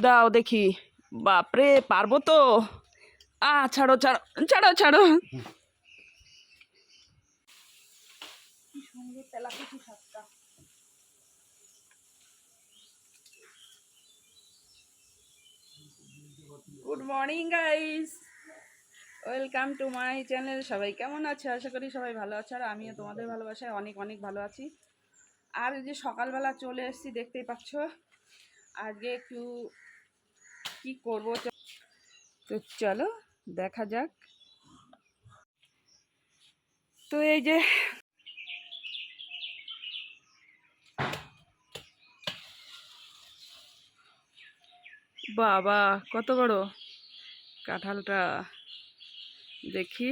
দাও দেখি। বাপরে, পারবো তো? ছাড়ো ছাড়ো ছাড়ো ছাড়ো। কি সুন্দর তেলাকুচি শাকটা। Good morning guys, welcome to my channel. সবাই কেমন আছে? আশা করি সবাই ভালো আছে, আর আমিও তোমাদের ভালোবাসায় অনেক অনেক ভালো আছি। আর এই যে সকালবেলা চলে এসেছি, দেখতেই পাচ্ছ। আজকে একটু কি করবো, তো চলো দেখা যাক। তো এই যে বাবা, কত বড় কাঁঠালটা, দেখি।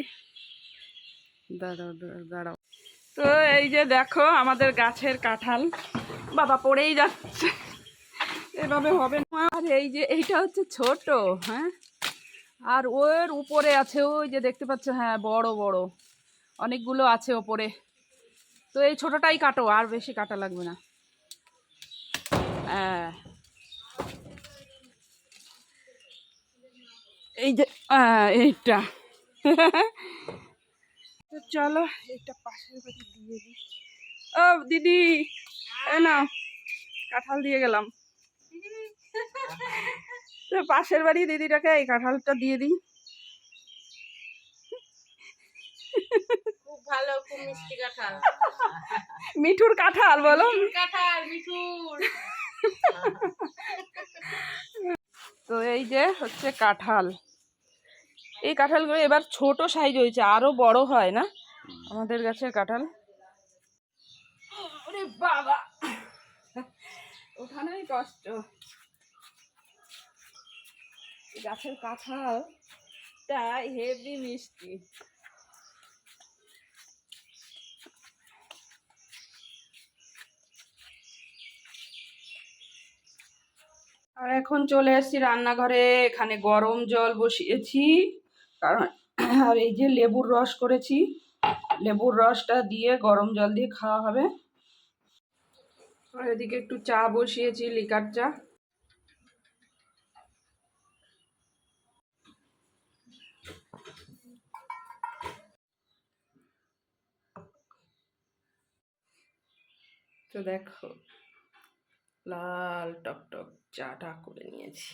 দাঁড়াও দাঁড়াও। তো এই যে দেখো আমাদের গাছের কাঁঠাল। বাবা, পড়েই যাচ্ছে, এভাবে হবে না। আর এই যে এইটা হচ্ছে ছোট, হ্যাঁ, আর ওর উপরে আছে, ওই যে দেখতে পাচ্ছ, হ্যাঁ, বড় বড় অনেকগুলো আছে ওপরে। তো এই ছোটটাই কাটো, আর বেশি কাটা লাগবে না। হ্যাঁ, এই যে এইটা। তো চলো এইটা পাশের বাড়ি দিয়ে দিই। ও দিদি, এই না, কাঁঠাল দিয়ে গেলাম। তো পাশের বাড়ি দিদিটাকে এই কাঁঠালটা দিয়ে দিই। খুব ভালো, খুব মিষ্টি কাঁঠাল। মিঠুর কাঁঠাল বলো, কাঁঠাল মিঠুর। তো এই যে হচ্ছে কাঁঠাল। এই কাঁঠালগুলো এবার ছোট সাইজ হয়েছে, আরো বড় হয় না আমাদের গাছের কাঁঠাল। ওরে বাবা, ওখানেই কষ্ট। গাছের কাঁঠালটা হেভি মিষ্টি। আর এখন চলে এসেছি রান্নাঘরে। এখানে গরম জল বসিয়েছি, কারণ আর এই যে লেবুর রস করেছি, লেবুর রসটা দিয়ে গরম জল দিয়ে খাওয়া হবে। আর এদিকে একটু চা বসিয়েছি, লিকার চা। তো দেখো, লাল টকটক চাটা করে নিয়েছি।